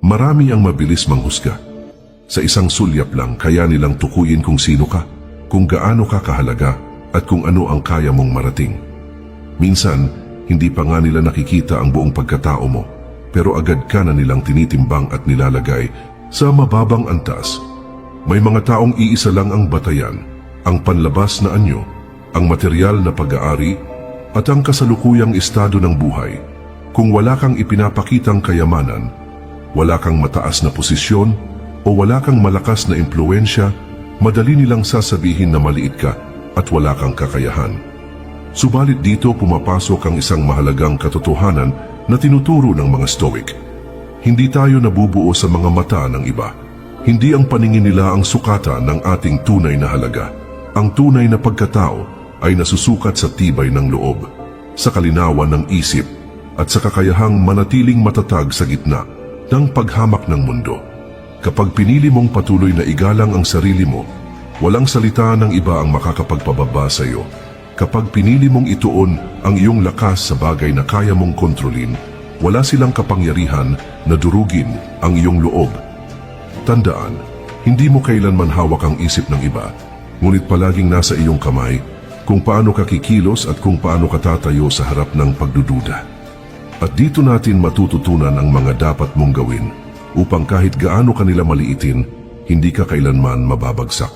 Marami ang mabilis manghusga. Sa isang sulyap lang kaya nilang tukuyin kung sino ka, kung gaano ka kahalaga, at kung ano ang kaya mong marating. Minsan, hindi pa nga nila nakikita ang buong pagkatao mo, pero agad ka na nilang tinitimbang at nilalagay sa mababang antas. May mga taong iisa lang ang batayan, ang panlabas na anyo, ang material na pag-aari, at ang kasalukuyang estado ng buhay. Kung wala kang ipinapakitang kayamanan, wala kang mataas na posisyon, o wala kang malakas na impluensya, madali nilang sasabihin na maliit ka at wala kang kakayahan. Subalit dito pumapasok ang isang mahalagang katotohanan na tinuturo ng mga Stoic. Hindi tayo nabubuo sa mga mata ng iba. Hindi ang paningin nila ang sukatan ng ating tunay na halaga. Ang tunay na pagkatao ay nasusukat sa tibay ng loob, sa kalinawan ng isip, at sa kakayahang manatiling matatag sa gitna ng paghamak ng mundo. Kapag pinili mong patuloy na igalang ang sarili mo, walang salita ng iba ang makakapagpababa sa iyo. Kapag pinili mong ituon ang iyong lakas sa bagay na kaya mong kontrolin, wala silang kapangyarihan na durugin ang iyong loob. Tandaan, hindi mo kailanman hawak ang isip ng iba, ngunit palaging nasa iyong kamay kung paano ka kikilos at kung paano ka tatayo sa harap ng pagdududa. At dito natin matututunan ang mga dapat mong gawin upang kahit gaano kanila maliitin, hindi ka kailanman mababagsak.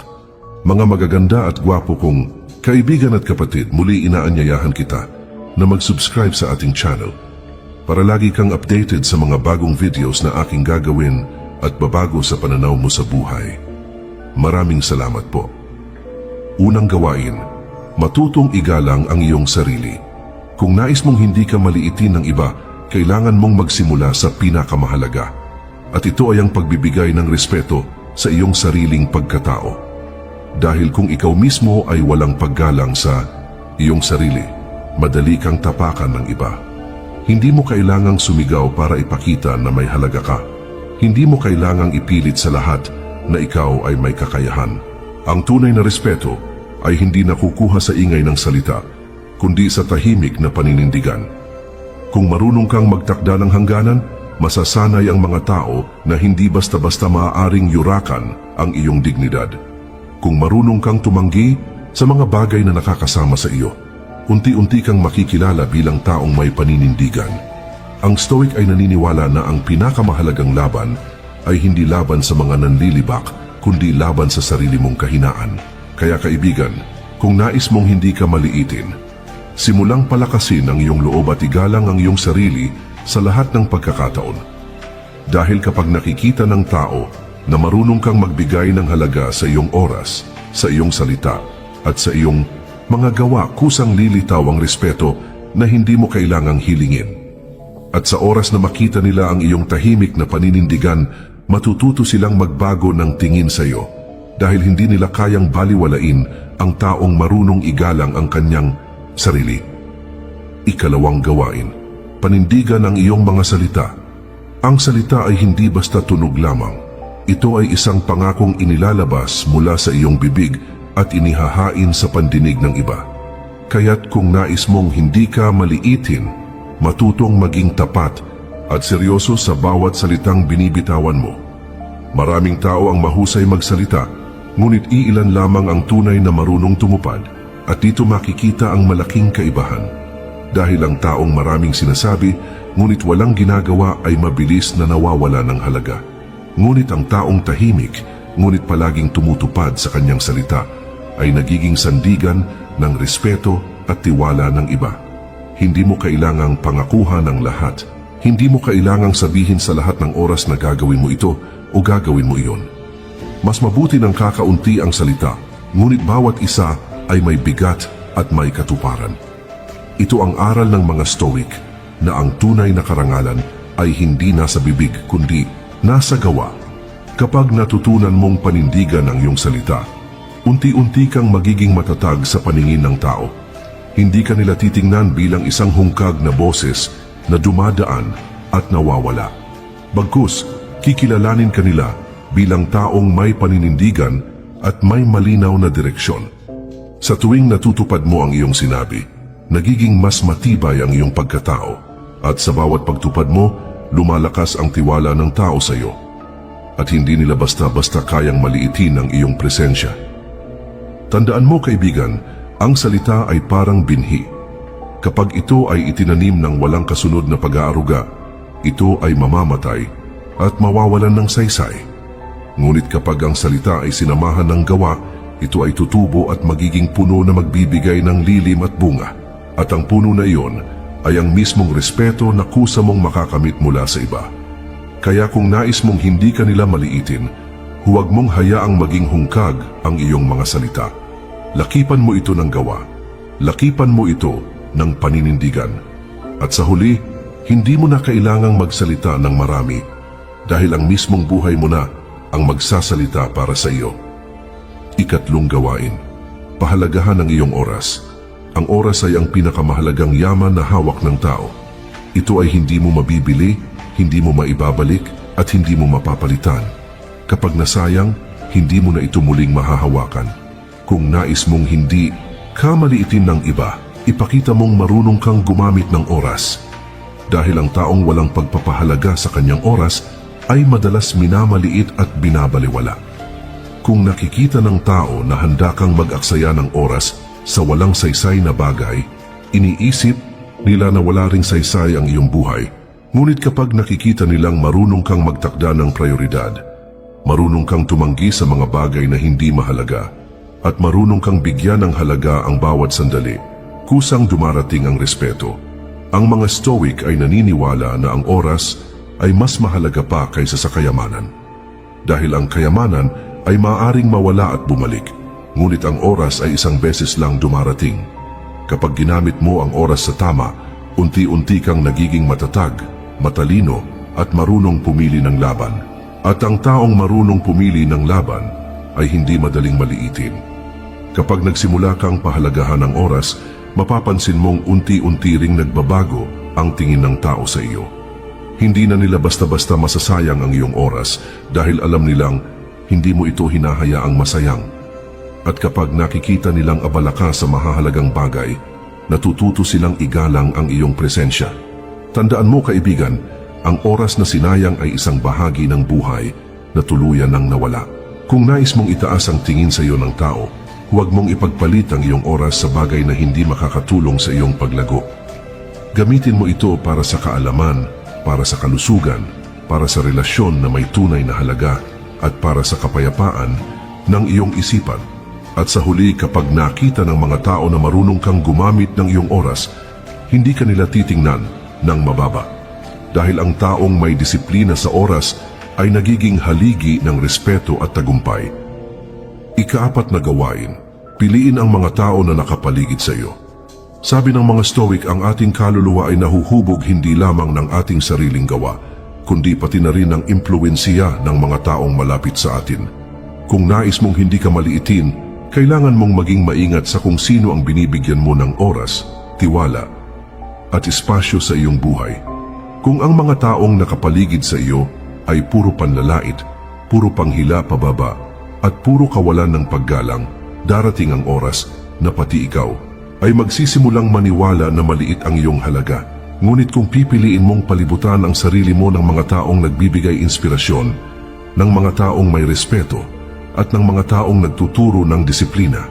Mga magaganda at gwapo kong kaibigan at kapatid, muli inaanyayahan kita na mag-subscribe sa ating channel para lagi kang updated sa mga bagong videos na aking gagawin at babago sa pananaw mo sa buhay. Maraming salamat po. Unang gawain, matutong igalang ang iyong sarili. Kung nais mong hindi ka maliitin ng iba, kailangan mong magsimula sa pinakamahalaga. At ito ay ang pagbibigay ng respeto sa iyong sariling pagkatao. Dahil kung ikaw mismo ay walang paggalang sa iyong sarili, madali kang tapakan ng iba. Hindi mo kailangang sumigaw para ipakita na may halaga ka. Hindi mo kailangang ipilit sa lahat na ikaw ay may kakayahan. Ang tunay na respeto ay hindi nakukuha sa ingay ng salita, kundi sa tahimik na paninindigan. Kung marunong kang magtakda ng hangganan, masasanay ang mga tao na hindi basta-basta maaaring yurakan ang iyong dignidad. Kung marunong kang tumanggi sa mga bagay na nakakasama sa iyo, unti-unti kang makikilala bilang taong may paninindigan. Ang Stoic ay naniniwala na ang pinakamahalagang laban ay hindi laban sa mga nanlilibak, kundi laban sa sarili mong kahinaan. Kaya kaibigan, kung nais mong hindi ka maliitin, simulang palakasin ang iyong loob at igalang ang iyong sarili sa lahat ng pagkakataon. Dahil kapag nakikita ng tao na marunong kang magbigay ng halaga sa iyong oras, sa iyong salita, at sa iyong mga gawa, kusang lilitaw ang respeto na hindi mo kailangang hilingin. At sa oras na makita nila ang iyong tahimik na paninindigan, matututo silang magbago ng tingin sa iyo dahil hindi nila kayang baliwalain ang taong marunong igalang ang kanyang sarili. Ikalawang gawain, panindigan ang iyong mga salita. Ang salita ay hindi basta tunog lamang. Ito ay isang pangakong inilalabas mula sa iyong bibig at inihahain sa pandinig ng iba. Kaya't kung nais mong hindi ka maliitin, matutong maging tapat at seryoso sa bawat salitang binibitawan mo. Maraming tao ang mahusay magsalita, ngunit iilan lamang ang tunay na marunong tumupad, at dito makikita ang malaking kaibahan. Dahil ang taong maraming sinasabi, ngunit walang ginagawa ay mabilis na nawawala ng halaga. Ngunit ang taong tahimik, ngunit palaging tumutupad sa kanyang salita, ay nagiging sandigan ng respeto at tiwala ng iba. Hindi mo kailangang pangakuhan ng lahat. Hindi mo kailangang sabihin sa lahat ng oras na gagawin mo ito o gagawin mo iyon. Mas mabuti ng kakaunti ang salita, ngunit bawat isa ay may bigat at may katuparan. Ito ang aral ng mga Stoic na ang tunay na karangalan ay hindi nasa bibig kundi nasa gawa. Kapag natutunan mong panindigan ang iyong salita, unti-unti kang magiging matatag sa paningin ng tao. Hindi ka nila titingnan bilang isang hungkag na boses na dumadaan at nawawala. Bagkus, kikilalanin ka nila bilang taong may paninindigan at may malinaw na direksyon. Sa tuwing natutupad mo ang iyong sinabi, nagiging mas matibay ang iyong pagkatao, at sa bawat pagtupad mo, lumalakas ang tiwala ng tao sa iyo at hindi nila basta-basta kayang maliitin ang iyong presensya. Tandaan mo kaibigan, ang salita ay parang binhi. Kapag ito ay itinanim ng walang kasunod na pag-aaruga, ito ay mamamatay at mawawalan ng saysay. Ngunit kapag ang salita ay sinamahan ng gawa, ito ay tutubo at magiging puno na magbibigay ng lilim at bunga. At ang puno na iyon ay ang mismong respeto na kusa mong makakamit mula sa iba. Kaya kung nais mong hindi ka nila maliitin, huwag mong hayaang maging hungkag ang iyong mga salita. Lakipan mo ito ng gawa. Lakipan mo ito ng paninindigan. At sa huli, hindi mo na kailangang magsalita ng marami dahil ang mismong buhay mo na ang magsasalita para sa iyo. Ikatlong gawain, pahalagahan ang iyong oras. Ang oras ay ang pinakamahalagang yaman na hawak ng tao. Ito ay hindi mo mabibili, hindi mo maibabalik at hindi mo mapapalitan. Kapag nasayang, hindi mo na ito muling mahahawakan. Kung nais mong hindi ka maliitin ng iba, ipakita mong marunong kang gumamit ng oras. Dahil ang taong walang pagpapahalaga sa kanyang oras ay madalas minamaliit at binabaliwala. Kung nakikita ng tao na handa kang mag-aksaya ng oras sa walang saysay na bagay, iniisip nila na wala ring saysay ang iyong buhay. Ngunit kapag nakikita nilang marunong kang magtakda ng prioridad, marunong kang tumanggi sa mga bagay na hindi mahalaga, at marunong kang bigyan ng halaga ang bawat sandali, kusang dumarating ang respeto. Ang mga Stoic ay naniniwala na ang oras ay mas mahalaga pa kaysa sa kayamanan. Dahil ang kayamanan ay maaaring mawala at bumalik, ngunit ang oras ay isang beses lang dumarating. Kapag ginamit mo ang oras sa tama, unti-unti kang nagiging matatag, matalino at marunong pumili ng laban. At ang taong marunong pumili ng laban ay hindi madaling maliitin. Kapag nagsimula kang pahalagahan ng oras, mapapansin mong unti-unti ring nagbabago ang tingin ng tao sa iyo. Hindi na nila basta-basta masasayang ang iyong oras dahil alam nilang hindi mo ito hinahayaang masayang. At kapag nakikita nilang abala ka sa mahahalagang bagay, natututo silang igalang ang iyong presensya. Tandaan mo kaibigan, ang oras na sinayang ay isang bahagi ng buhay na tuluyan nang nawala. Kung nais mong itaas ang tingin sa iyo ng tao, huwag mong ipagpalit ang iyong oras sa bagay na hindi makakatulong sa iyong paglago. Gamitin mo ito para sa kaalaman, para sa kalusugan, para sa relasyon na may tunay na halaga, at para sa kapayapaan ng iyong isipan. At sa huli, kapag nakita ng mga tao na marunong kang gumamit ng iyong oras, hindi ka nila titingnan ng mababa. Dahil ang taong may disiplina sa oras ay nagiging haligi ng respeto at tagumpay. Ikaapat na gawain, piliin ang mga tao na nakapaligid sa iyo. Sabi ng mga Stoic, ang ating kaluluwa ay nahuhubog hindi lamang ng ating sariling gawa, kundi pati na rin ng impluwensiya ng mga taong malapit sa atin. Kung nais mong hindi ka maliitin, kailangan mong maging maingat sa kung sino ang binibigyan mo ng oras, tiwala, at espasyo sa iyong buhay. Kung ang mga taong nakapaligid sa iyo ay puro panlalait, puro panghila pababa, at puro kawalan ng paggalang, darating ang oras na pati ikaw ay magsisimulang maniwala na maliit ang iyong halaga. Ngunit kung pipiliin mong palibutan ang sarili mo ng mga taong nagbibigay inspirasyon, ng mga taong may respeto, at ng mga taong nagtuturo ng disiplina,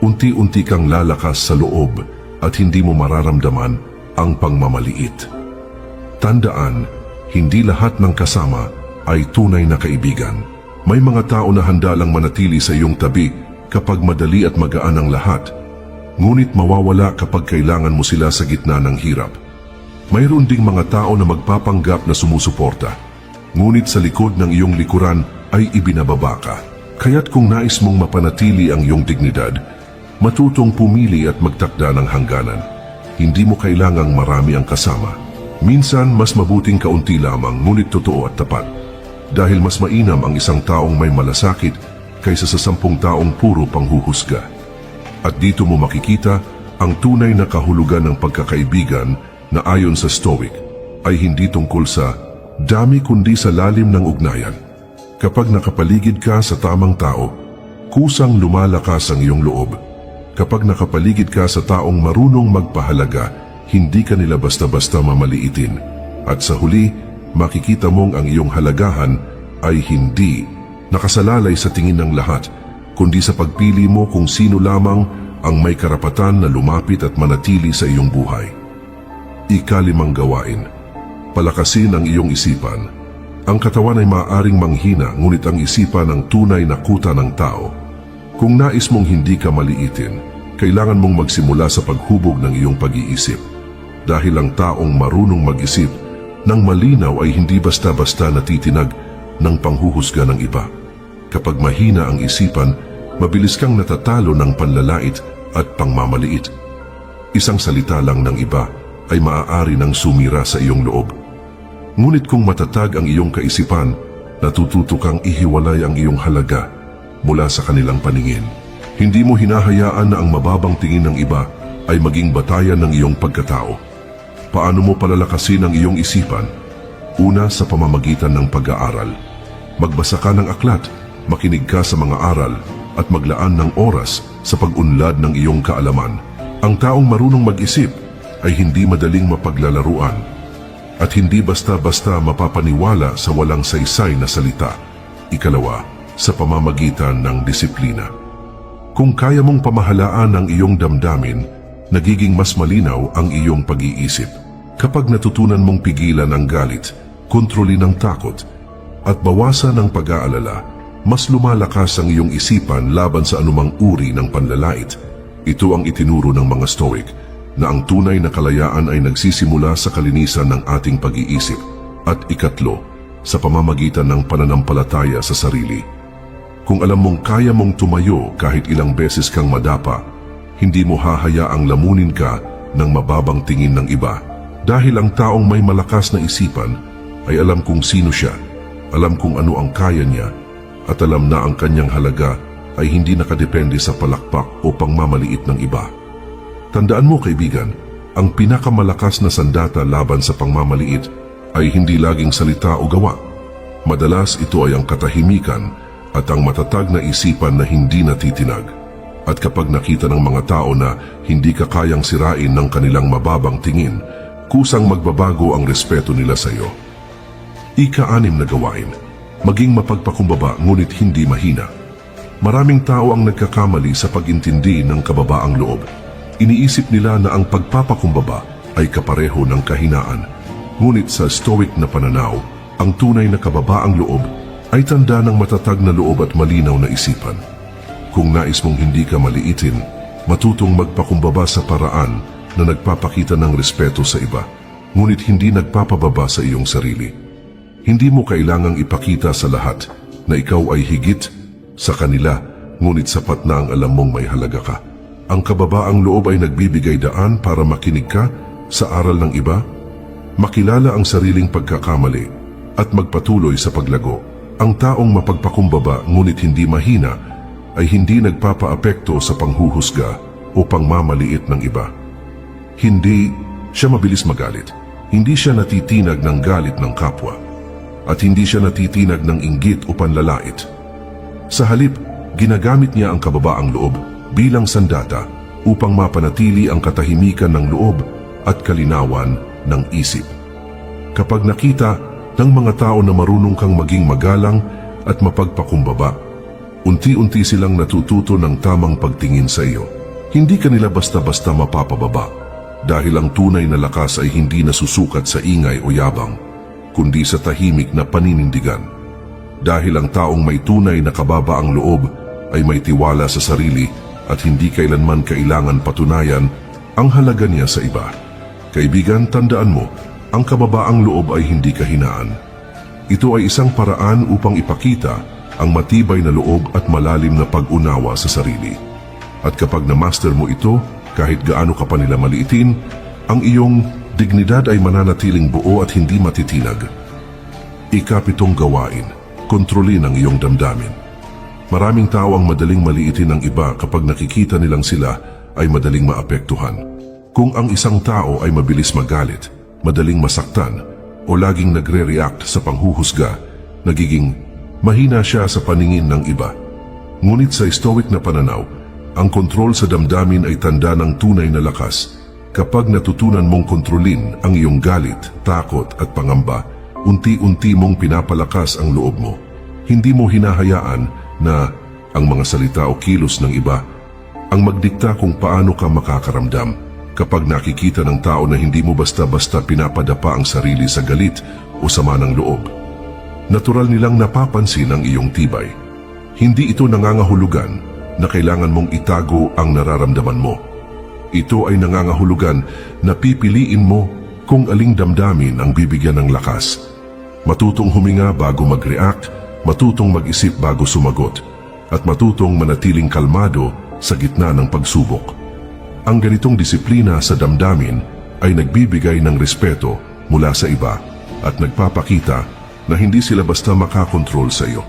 unti-unti kang lalakas sa loob at hindi mo mararamdaman ang pangmamaliit. Tandaan, hindi lahat ng kasama ay tunay na kaibigan. May mga tao na handa lang manatili sa iyong tabi kapag madali at magaan ang lahat, ngunit mawawala kapag kailangan mo sila sa gitna ng hirap. Mayroon ding mga tao na magpapanggap na sumusuporta, ngunit sa likod ng iyong likuran ay ibinababa ka. Kaya't kung nais mong mapanatili ang iyong dignidad, matutong pumili at magtakda ng hangganan. Hindi mo kailangang marami ang kasama. Minsan, mas mabuting kaunti lamang ngunit totoo at tapat. Dahil mas mainam ang isang taong may malasakit kaysa sa 10 taong puro panghuhusga. At dito mo makikita ang tunay na kahulugan ng pagkakaibigan na ayon sa Stoic ay hindi tungkol sa dami kundi sa lalim ng ugnayan. Kapag nakapaligid ka sa tamang tao, kusang lumalakas ang iyong loob. Kapag nakapaligid ka sa taong marunong magpahalaga, hindi ka nila basta-basta mamaliitin. At sa huli, makikita mong ang iyong halagahan ay hindi nakasalalay sa tingin ng lahat, kundi sa pagpili mo kung sino lamang ang may karapatan na lumapit at manatili sa iyong buhay. Ika-5 gawain. Palakasin ang iyong isipan. Ang katawan ay maaaring manghina, ngunit ang isipan ang tunay na kuta ng tao. Kung nais mong hindi ka maliitin, kailangan mong magsimula sa paghubog ng iyong pag-iisip. Dahil ang taong marunong mag-isip ng malinaw ay hindi basta-basta natitinag ng panghuhusga ng iba. Kapag mahina ang isipan, mabilis kang natatalo ng panlalait at pangmamaliit. Isang salita lang ng iba ay maaari nang sumira sa iyong loob. Ngunit kung matatag ang iyong kaisipan, natututo kang ihiwalay ang iyong halaga mula sa kanilang paningin. Hindi mo hinahayaan na ang mababang tingin ng iba ay maging batayan ng iyong pagkatao. Paano mo palalakasin ang iyong isipan? Una, sa pamamagitan ng pag-aaral. Magbasa ka ng aklat, makinig ka sa mga aral, at maglaan ng oras sa pag-unlad ng iyong kaalaman. Ang taong marunong mag-isip ay hindi madaling mapaglalaruan at hindi basta-basta mapapaniwala sa walang saysay na salita. Ikalawa, sa pamamagitan ng disiplina. Kung kaya mong pamahalaan ang iyong damdamin, nagiging mas malinaw ang iyong pag-iisip. Kapag natutunan mong pigilan ang galit, kontrolin ang takot, at bawasan ang pag-aalala, mas lumalakas ang iyong isipan laban sa anumang uri ng panlalait. Ito ang itinuro ng mga Stoic, na ang tunay na kalayaan ay nagsisimula sa kalinisan ng ating pag-iisip. At ikatlo, sa pamamagitan ng pananampalataya sa sarili. Kung alam mong kaya mong tumayo kahit ilang beses kang madapa, hindi mo hahayaang lamunin ka ng mababang tingin ng iba. Dahil ang taong may malakas na isipan ay alam kung sino siya, alam kung ano ang kaya niya, at alam na ang kanyang halaga ay hindi nakadepende sa palakpak o pangmamaliit ng iba. Tandaan mo, kaibigan, ang pinakamalakas na sandata laban sa pangmamaliit ay hindi laging salita o gawa. Madalas ito ay ang katahimikan at ang matatag na isipan na hindi natitinag. At kapag nakita ng mga tao na hindi ka kayang sirain ng kanilang mababang tingin, kusang magbabago ang respeto nila sa iyo. Ika-6 na gawain. Maging mapagpakumbaba ngunit hindi mahina. Maraming tao ang nagkakamali sa pag-intindi ng kababaang loob. Iniisip nila na ang pagpapakumbaba ay kapareho ng kahinaan. Ngunit sa Stoic na pananaw, ang tunay na kababaang loob ay tanda ng matatag na loob at malinaw na isipan. Kung nais mong hindi ka maliitin, matutong magpakumbaba sa paraan na nagpapakita ng respeto sa iba, ngunit hindi nagpapababa sa iyong sarili. Hindi mo kailangang ipakita sa lahat na ikaw ay higit sa kanila, ngunit sapat na ang alam mong may halaga ka. Ang kababaang loob ay nagbibigay daan para makinig ka sa aral ng iba, makilala ang sariling pagkakamali, at magpatuloy sa paglago. Ang taong mapagpakumbaba ngunit hindi mahina ay hindi nagpapaapekto sa panghuhusga o pangmamaliit ng iba. Hindi siya mabilis magalit, hindi siya natitinag ng galit ng kapwa, at hindi siya natitinag ng inggit o panlalait. Sa halip, ginagamit niya ang kababaang loob bilang sandata upang mapanatili ang katahimikan ng loob at kalinawan ng isip. Kapag nakita ng mga tao na marunong kang maging magalang at mapagpakumbaba, unti-unti silang natututo ng tamang pagtingin sa iyo. Hindi ka nila basta-basta mapapababa dahil ang tunay na lakas ay hindi nasusukat sa ingay o yabang, kundi sa tahimik na paninindigan. Dahil ang taong may tunay na kababaang loob ay may tiwala sa sarili at hindi kailanman kailangan patunayan ang halaga niya sa iba. Kaibigan, tandaan mo, ang kababaang loob ay hindi kahinaan. Ito ay isang paraan upang ipakita ang matibay na loob at malalim na pag-unawa sa sarili. At kapag na-master mo ito, kahit gaano ka pa nila maliitin, ang iyong dignidad ay mananatiling buo at hindi matitinag. Ika-7 gawain, kontrolin ang iyong damdamin. Maraming tao ang madaling maliitin ng iba kapag nakikita nilang sila ay madaling maapektuhan. Kung ang isang tao ay mabilis magalit, madaling masaktan, o laging nagre-react sa panghuhusga, nagiging mahina siya sa paningin ng iba. Ngunit sa Stoic na pananaw, ang kontrol sa damdamin ay tanda ng tunay na lakas. Kapag natutunan mong kontrolin ang iyong galit, takot at pangamba, unti-unti mong pinapalakas ang loob mo. Hindi mo hinahayaan na ang mga salita o kilos ng iba ang magdikta kung paano ka makakaramdam. Kapag nakikita ng tao na hindi mo basta-basta pinapadapa ang sarili sa galit o sama ng loob, natural nilang napapansin ang iyong tibay. Hindi ito nangangahulugan na kailangan mong itago ang nararamdaman mo. Ito ay nangangahulugan na pipiliin mo kung aling damdamin ang bibigyan ng lakas. Matutong huminga bago mag-react, matutong mag-isip bago sumagot, at matutong manatiling kalmado sa gitna ng pagsubok. Ang ganitong disiplina sa damdamin ay nagbibigay ng respeto mula sa iba at nagpapakita na hindi sila basta makakontrol sa iyo.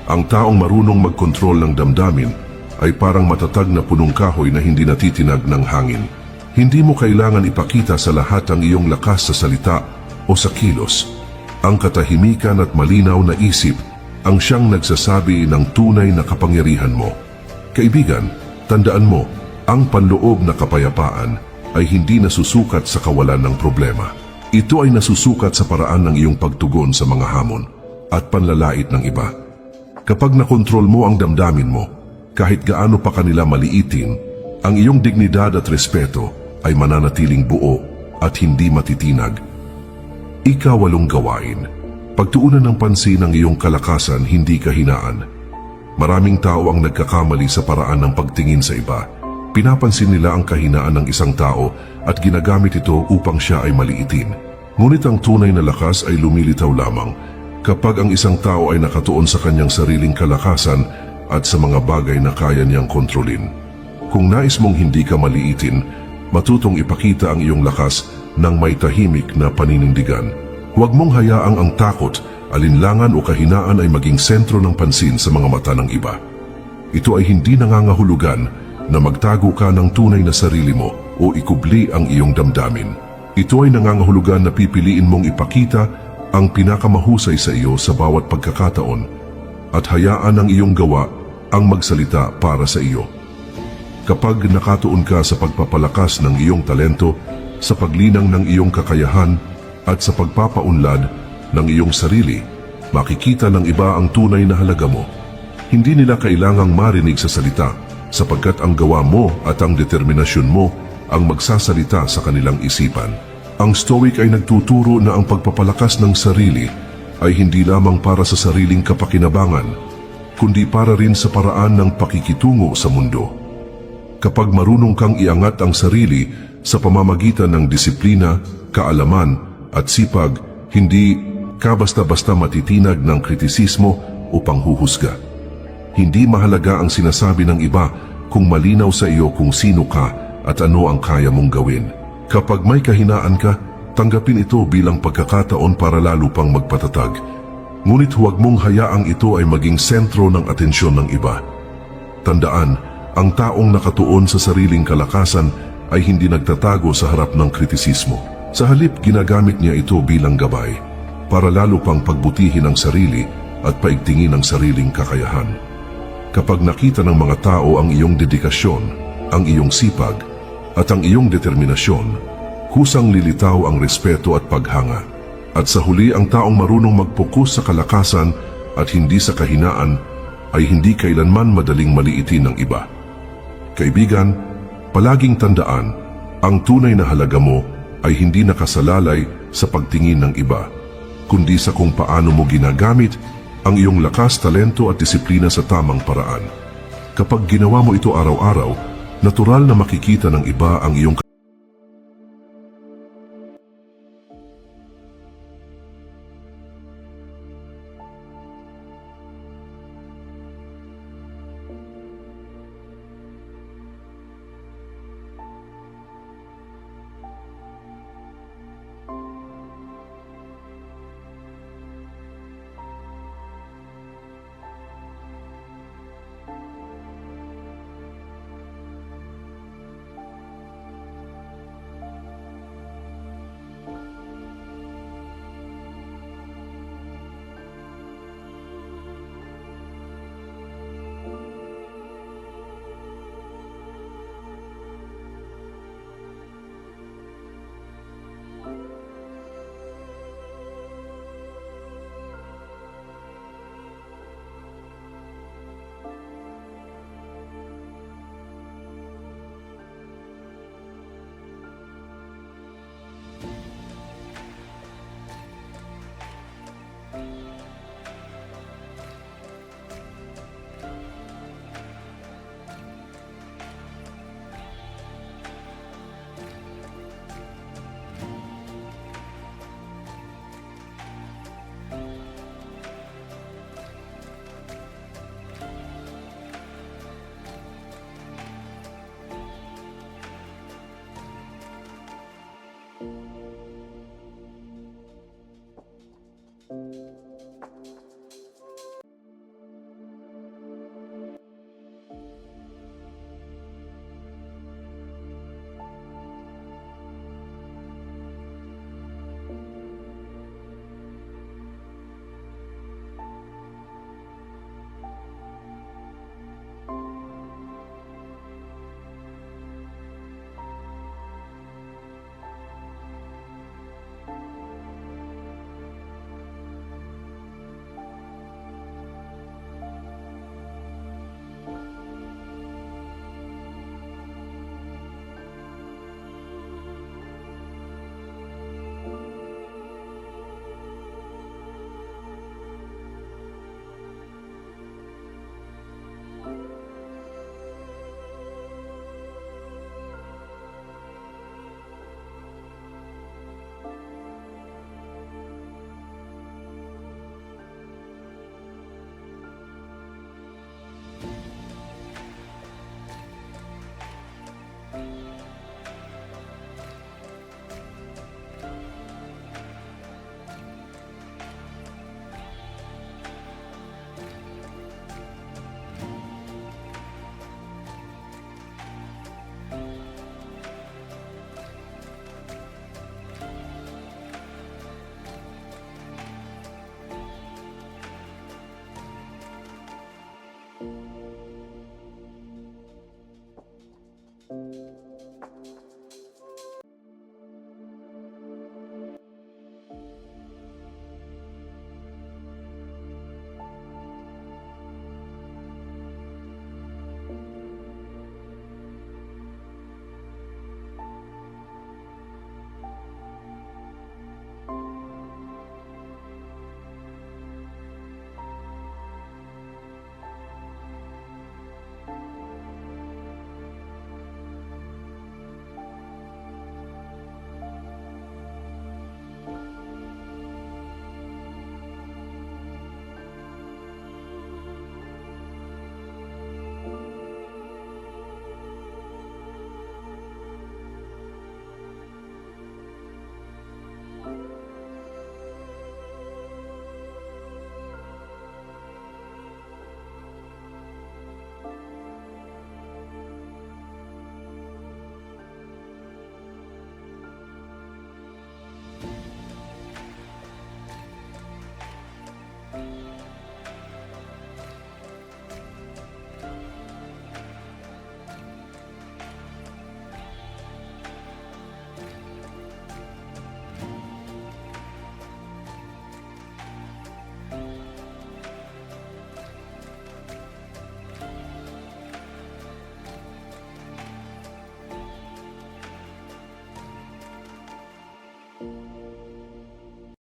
Ang taong marunong magkontrol ng damdamin ay parang matatag na punong kahoy na hindi natitinag ng hangin. Hindi mo kailangan ipakita sa lahat ang iyong lakas sa salita o sa kilos. Ang katahimikan at malinaw na isip ang siyang nagsasabi ng tunay na kapangyarihan mo. Kaibigan, tandaan mo, ang panloob na kapayapaan ay hindi nasusukat sa kawalan ng problema. Ito ay nasusukat sa paraan ng iyong pagtugon sa mga hamon at panlalait ng iba. Kapag nakontrol mo ang damdamin mo, kahit gaano pa kanila maliitin, ang iyong dignidad at respeto ay mananatiling buo at hindi matitinag. Ika-8 gawain. Pagtuunan ng pansin ang iyong kalakasan, hindi kahinaan. Maraming tao ang nagkakamali sa paraan ng pagtingin sa iba. Pinapansin nila ang kahinaan ng isang tao at ginagamit ito upang siya ay maliitin. Ngunit ang tunay na lakas ay lumilitaw lamang kapag ang isang tao ay nakatuon sa kanyang sariling kalakasan at sa mga bagay na kaya niyang kontrolin. Kung nais mong hindi ka maliitin, matutong ipakita ang iyong lakas ng may tahimik na paninindigan. Huwag mong hayaang ang takot, alinlangan o kahinaan ay maging sentro ng pansin sa mga mata ng iba. Ito ay hindi nangangahulugan na magtago ka ng tunay na sarili mo o ikubli ang iyong damdamin. Ito ay nangangahulugan na pipiliin mong ipakita ang pinakamahusay sa iyo sa bawat pagkakataon at hayaan ang iyong gawa ang magsalita para sa iyo. Kapag nakatuon ka sa pagpapalakas ng iyong talento, sa paglinang ng iyong kakayahan at sa pagpapaunlad ng iyong sarili, makikita ng iba ang tunay na halaga mo. Hindi nila kailangang marinig sa salita sapagkat ang gawa mo at ang determinasyon mo ang magsasalita sa kanilang isipan. Ang Stoic ay nagtuturo na ang pagpapalakas ng sarili ay hindi lamang para sa sariling kapakinabangan, kundi para rin sa paraan ng pakikitungo sa mundo. Kapag marunong kang iangat ang sarili sa pamamagitan ng disiplina, kaalaman at sipag, hindi ka basta-basta matitinag ng kritisismo o panghuhusga. Hindi mahalaga ang sinasabi ng iba kung malinaw sa iyo kung sino ka at ano ang kaya mong gawin. Kapag may kahinaan ka, tanggapin ito bilang pagkakataon para lalo pang magpatatag. Ngunit huwag mong hayaang ito ay maging sentro ng atensyon ng iba. Tandaan, ang taong nakatuon sa sariling kalakasan ay hindi nagtatago sa harap ng kritisismo. Sa halip, ginagamit niya ito bilang gabay para lalo pang pagbutihin ang sarili at paigtingin ang sariling kakayahan. Kapag nakita ng mga tao ang iyong dedikasyon, ang iyong sipag, at ang iyong determinasyon, kusang lilitaw ang respeto at paghanga. At sa huli, ang taong marunong magpokus sa kalakasan at hindi sa kahinaan ay hindi kailanman madaling maliitin ng iba. Kaibigan, palaging tandaan, ang tunay na halaga mo ay hindi nakasalalay sa pagtingin ng iba, kundi sa kung paano mo ginagamit ang iyong lakas, talento at disiplina sa tamang paraan. Kapag ginawa mo ito araw-araw, natural na makikita ng iba ang iyong